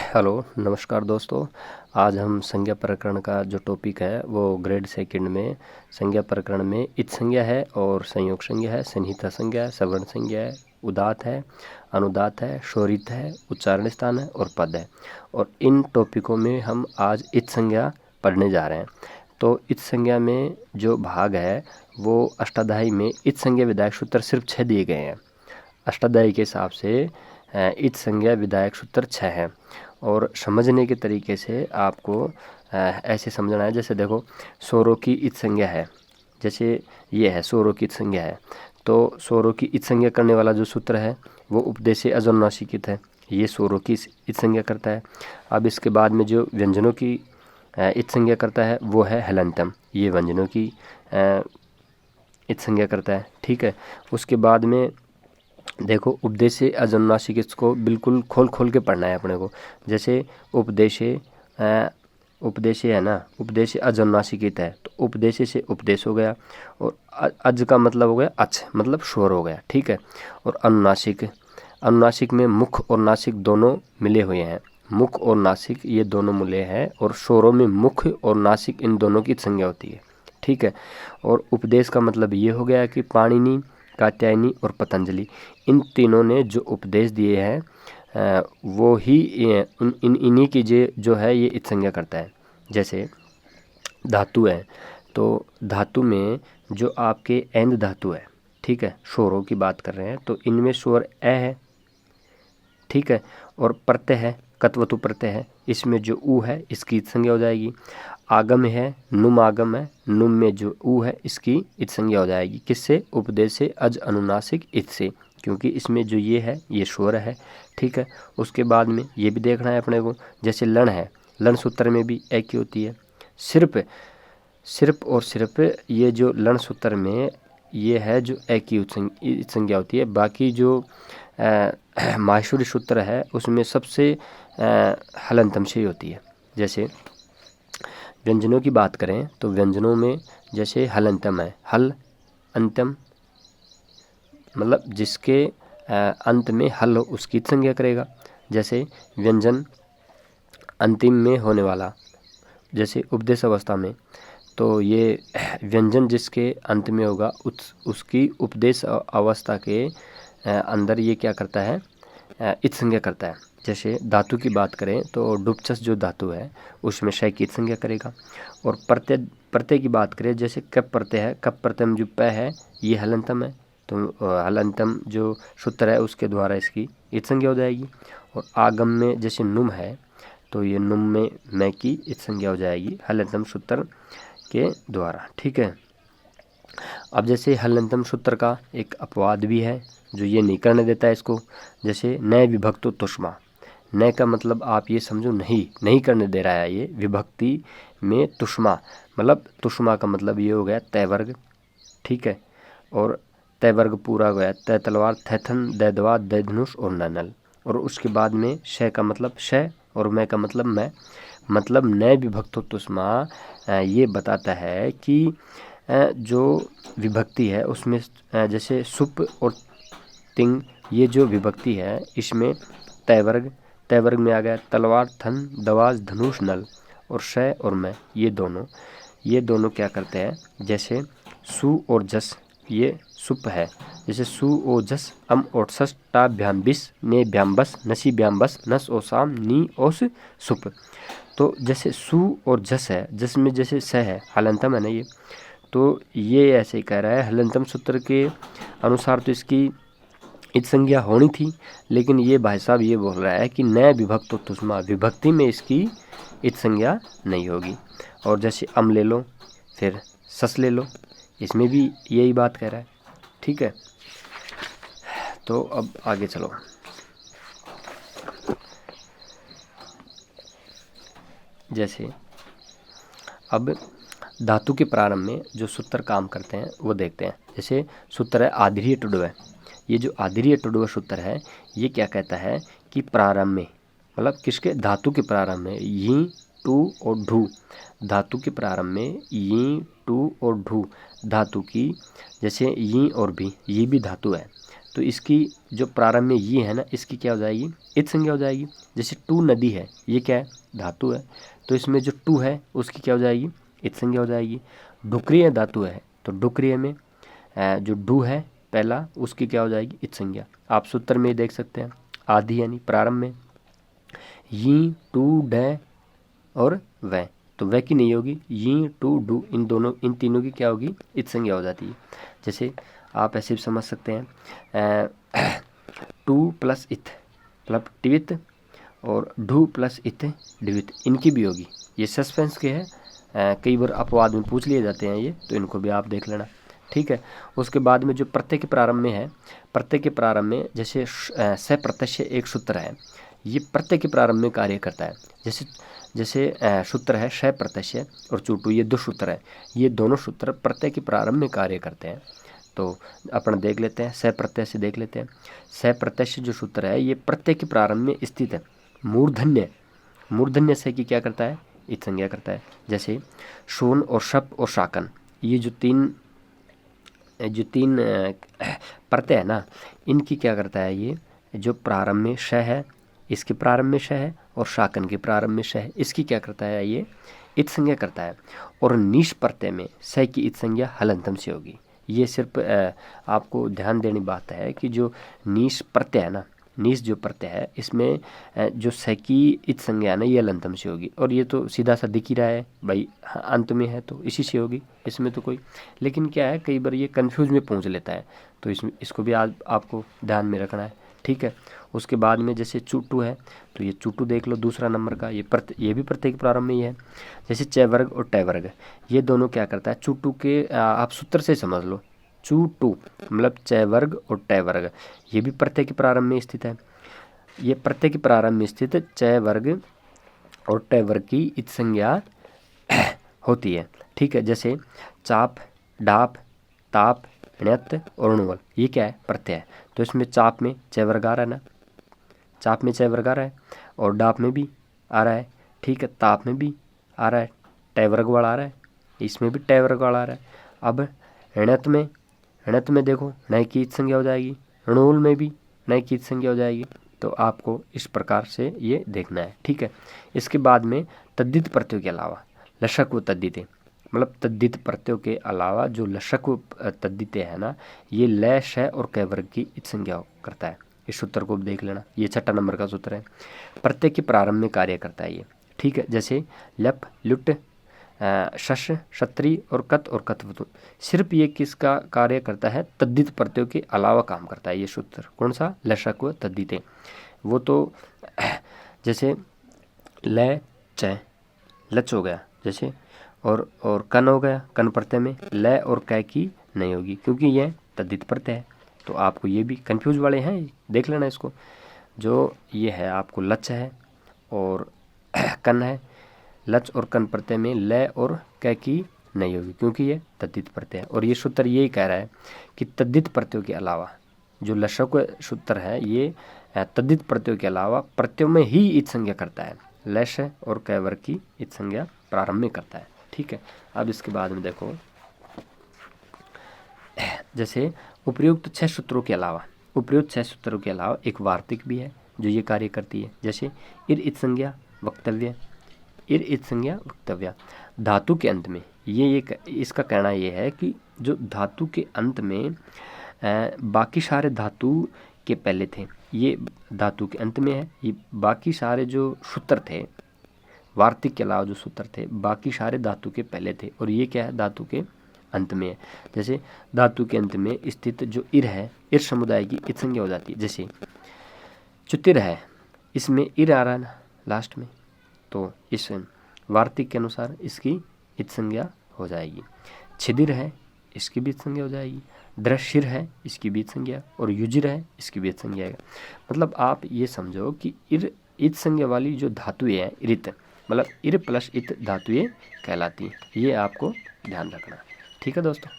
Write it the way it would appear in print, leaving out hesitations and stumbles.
Hello, नमस्कार दोस्तों। आज हम संज्ञा प्रकरण का जो टॉपिक है वो ग्रेड सेकंड में संज्ञा प्रकरण में इत संज्ञा है और संयोग संज्ञा है, सन्निहिता संज्ञा है, सवर्ण संज्ञा है, उदात्त है, अनुदात्त है, शोरित है, उच्चारण स्थान है और पद है। और इन टॉपिकों में हम आज इत संज्ञा पढ़ने जा रहे हैं। तो इत संज्ञा में जो भाग है वो अष्टाध्यायी में इत संज्ञा विधायक सूत्र सिर्फ 6 दिए गए हैं। अष्टाध्यायी के हिसाब से इत संज्ञा विधायक सूत्र 6 हैं। और समझने के तरीके से आपको ऐसे समझना है, जैसे देखो स्वरों की इत संज्ञा है, जैसे ये है स्वरों की इत संज्ञा है, तो स्वरों की इत संज्ञा करने वाला जो सूत्र है वो उपदेशे अजोनासिकित है, ये स्वरों की इत संज्ञा करता है। अब इसके बाद में जो व्यंजनों की इत संज्ञा करता है वो है हलंतम, ये व्यंजनों की इत संज्ञा करता है। ठीक है, उसके बाद में देखो उपदेशे अजनुनासिक, इसको बिल्कुल खोल के पढ़ना है अपने को। जैसे उपदेशे है ना, उपदेशे अजनुनासिकित है, तो उपदेशे से उपदेश हो गया और अज का मतलब हो गया अच, मतलब शोर हो गया। ठीक है, और अनुनासिक में मुख और नासिक दोनों मिले हुए हैं, मुख और नासिक ये दोनों मिले हैं, और शोरों में मुख और नासिक इन दोनों की संज्ञा होती है। ठीक है, और उपदेश का मतलब ये हो गया कि पाणिनि, कात्यायनी और पतंजलि इन तीनों ने जो उपदेश दिए हैं वो ही इन्हीं की जो है ये इत संज्ञा करता है। जैसे धातु है, तो धातु में जो आपके एंद धातु है, ठीक है, स्वरों की बात कर रहे हैं, तो इनमें स्वर ए है। ठीक है, और प्रत्यय है, कत्वतु प्रत्यय है, इसमें जो ऊ है इसकी इत संज्ञा हो जाएगी। आगम है, नुम आगम है, नुम में जो ऊ है इसकी इत संज्ञा हो जाएगी। किससे? उपदेश से, अज अनुनासिक इत से, क्योंकि इसमें जो ये है ये स्वर है। ठीक है, उसके बाद में ये भी देखना है अपने को, जैसे लण है, लण सूत्र में भी एक ही होती है। सिर्फ ये जो लण सूत्र में ये है जो एक ही इत संज्ञा होती है। बाकी जो माहेश्वरी सूत्र है उसमें सबसे हलंतम से ही होती है। जैसे व्यंजनों की बात करें तो व्यंजनों में जैसे हलंतम है, हल अंतम, मतलब जिसके अंत में हल हो उसकी संज्ञा करेगा। जैसे व्यंजन अंतिम में होने वाला, जैसे उपदेश अवस्था में, तो ये व्यंजन जिसके अंत में होगा उसकी उपदेश अवस्था के अंदर ये क्या करता है, इत संज्ञा करता है। जैसे धातु की बात करें तो डुपचस जो धातु है उसमें शय की इत संज्ञा करेगा। और प्रत्यय की बात करें, जैसे कप प्रत्यय है, कप प्रत्यय में जो प है ये हलंतम है, तो हलंतम जो सूत्र है उसके द्वारा इसकी इत संज्ञा हो जाएगी। और आगम में जैसे नुम है तो ये नुम में मैं की इत संज्ञा हो जाएगी हलंतम सूत्र के द्वारा। ठीक है, अब जैसे हलंतम सूत्र का एक अपवाद भी है जो ये नहीं करने देता है इसको, जैसे नए विभक्तो तुष्मा। नए का मतलब आप ये समझो नहीं करने दे रहा है ये विभक्ति में तुष्मा, मतलब तुष्मा का मतलब ये हो गया तय वर्ग। ठीक है, और तय वर्ग पूरा हो गया, तय तलवार, थैथन, दैदवा, दै धनुष और ननल। और उसके बाद में शय का मतलब शय और मैं का मतलब मैं, मतलब नए विभक्तो तुष्मा ये बताता है कि जो विभक्ति है उसमें जैसे सुप और तिंग ये जो विभक्ति है इसमें तय वर्ग में आ गया तलवार, थन, दवाज, धनुष, नल। और शय और मैं ये दोनों क्या करते हैं, जैसे सु और जस ये सुप है, जैसे सु ओ जस, अम और सस, टा भ्याम बिस, ने भ्याम बस, नसी भ्याम बस, नस ओ साम, नी ओस सुप। तो जैसे सु और जस है, जस में जैसे स है, हलंतम है ना ये, तो ये ऐसे ही कह रहा है हलंतम सूत्र के अनुसार तो इसकी इत संज्ञा होनी थी, लेकिन ये भाई साहब ये बोल रहा है कि नए विभक्तो तुष्मा, विभक्ति में इसकी इत संज्ञा नहीं होगी। और जैसे अम ले लो, फिर सस ले लो, इसमें भी यही बात कह रहा है। ठीक है, तो अब आगे चलो। जैसे अब धातु के प्रारंभ में जो सूत्र काम करते हैं वो देखते हैं। जैसे सूत्र है आधिरीय टुडव, ये जो आधिरीय टुडव सूत्र है ये क्या कहता है कि प्रारंभ में, मतलब किसके, धातु के प्रारंभ में यी, टू और ढू, धातु के प्रारंभ में यी, टू और ढू धातु की, जैसे यी और भी, ये भी धातु है, तो तो इसकी जो प्रारंभ में ये है ना, इसकी क्या हो जाएगी, इत संज्ञा हो जाएगी। जैसे टू नदी है, ये क्या है, धातु है, तो इसमें जो टू है उसकी क्या हो जाएगी, इत संज्ञा हो जाएगी। डुक्रिय धातु है, तो डुक्रिय में जो डू है पहला, उसकी क्या हो जाएगी, इत संज्ञा। आप सूत्र में देख सकते हैं, आदि यानी प्रारंभ में यी टू डे और वह, तो वह की नहीं होगी, यी टू डू, इन तीनों की क्या होगी, इत संज्ञा हो जाती है। जैसे आप ऐसे भी समझ सकते हैं, टू प्लस इत मतलब टिवित, और ढू प्लस इत डिवित, इनकी भी होगी। ये सस्पेंस के हैं, कई बार अपवाद में पूछ लिए जाते हैं ये, तो इनको भी आप देख लेना, ठीक है। उसके बाद में जो प्रत्यय के प्रारंभ में है, प्रत्यय के प्रारंभ में जैसे स प्रत्यय एक सूत्र है, ये प्रत्यय के प्रारंभ में कार्य करता है। जैसे सूत्र है श प्रत्यय और चूटू, ये दो सूत्र है, ये दोनों सूत्र प्रत्यय के प्रारंभ में कार्य करते हैं। तो अपन देख लेते हैं, स प्रत्यय से देख लेते हैं। स प्रत्यय जो सूत्र है ये प्रत्यय के प्रारंभ में स्थित है। मूर्धन्य से की क्या करता है, इत संज्ञा करता है। जैसे शोन और शप और शाकन, ये जो तीन प्रत्यय है ना, इनकी क्या करता है, ये जो प्रारंभ में श है, इसके प्रारंभ में श है, और शाकन के प्रारंभ में श है, इसकी क्या करता है, ये इत संज्ञा करता है। और नीश प्रत्यय में स की इत संज्ञा हलंतम से होगी। ये सिर्फ आपको ध्यान देनी बात है कि जो नीश प्रत्यय है ना, नीश जो प्रत्यय है, इसमें जो स की इत संज्ञा है ना, ये हलंतम से होगी। और ये तो सीधा सा दिख ही रहा है भाई, अंत में है तो इसी से होगी, इसमें तो कोई, लेकिन क्या है कई बार ये कंफ्यूज में पहुंच लेता है, तो इसको भी आज आपको ध्यान में रखना है, ठीक है। उसके बाद में जैसे चूटू है, तो ये चूटू देख लो दूसरा नंबर का, ये भी प्रत्यय के प्रारंभ में ही है। जैसे च वर्ग और ट वर्ग, ये दोनों क्या करता है, चूटू के आप सूत्र से समझ लो, चूटू मतलब च वर्ग और ट वर्ग, ये भी प्रत्यय के प्रारंभ में स्थित है। ये प्रत्यय के प्रारंभ में स्थित च वर्ग और ट वर्ग की इत संज्ञा होती है, ठीक है। जैसे चाप, डाप, ताप, ण्यत और णुवल, ये क्या है, प्रत्यय है। तो इसमें चाप में च वर्ग आ रहा है ना, चाप में च वर्ग आ रहा है, और डाप में भी आ रहा है, ठीक है, ताप में भी आ रहा है, ट वर्ग वाला आ रहा है, इसमें भी ट वर्ग वाला आ रहा है। अब णत में देखो नए की इत संज्ञा हो जाएगी, णुल में भी नए की इत संज्ञा हो जाएगी। तो आपको इस प्रकार से ये देखना है, ठीक है। इसके बाद में तद्धित प्रत्ययों के अलावा लशक व तद्धिते, मतलब तद्धित प्रत्ययों के अलावा जो लशक व तद्धिते है ना, ये ल, श और क वर्ग की इत संज्ञा करता है। इस सूत्र को देख लेना, ये 6 नंबर का सूत्र है, प्रत्यय के प्रारंभ में कार्य करता है ये, ठीक है। जैसे लप, लुट, शश, क्षत्रि और कत्वतु, सिर्फ ये किसका कार्य करता है, तद्धित प्रत्ययों के अलावा काम करता है ये सूत्र। कौन सा, लशक व तद्धिते। वो तो जैसे ल च लच हो गया, जैसे और कन हो गया, कन प्रत्यय में ल और क की नहीं होगी, क्योंकि यह तद्धित प्रत्यय है। तो आपको ये भी कंफ्यूज वाले हैं, देख लेना इसको। जो ये है आपको लच है और कन है, लच और कन प्रत्यय में ल और क की नहीं होगी, क्योंकि ये तद्धित प्रत्यय है। और ये सूत्र यही कह रहा है कि तद्धित प्रत्ययों के अलावा जो लशक सूत्र है, ये तद्धित प्रत्ययों के अलावा प्रत्ययों में ही इत संज्ञा करता है, लश और क वर्ग की इत संज्ञा प्रारंभ में करता है, ठीक है। अब इसके बाद में देखो, जैसे उपर्युक्त 6 सूत्रों के अलावा एक वार्तिक भी है जो ये कार्य करती है। जैसे इर इत संज्ञा वक्तव्य, इर इत संज्ञा वक्तव्य, धातु के अंत में ये इसका कहना ये है कि जो धातु के अंत में बाकी सारे धातु के पहले थे, ये धातु के अंत में है। ये बाकी सारे जो सूत्र थे, वार्तिक के अलावा जो सूत्र थे, बाकी सारे धातु के पहले थे, और ये क्या है, धातु के अंत में है। जैसे धातु के अंत में स्थित जो इर है, इर समुदाय की इत संज्ञा हो जाती है। जैसे चुतिर है, इसमें इर आ रहा है ना लास्ट में, तो इस वार्तिक के अनुसार इसकी इत संज्ञा हो जाएगी। छिदिर है, इसकी भी इत संज्ञा हो जाएगी। दृशिर है, इसकी भी इत संज्ञा, और युजिर है, इसकी भी इत संज्ञा है। मतलब आप ये समझो कि इर इत संज्ञा वाली जो धातुएं हैं, इरित मतलब इर प्लस इत धातुएं कहलाती हैं। ये आपको ध्यान रखना, ठीक है दोस्तों।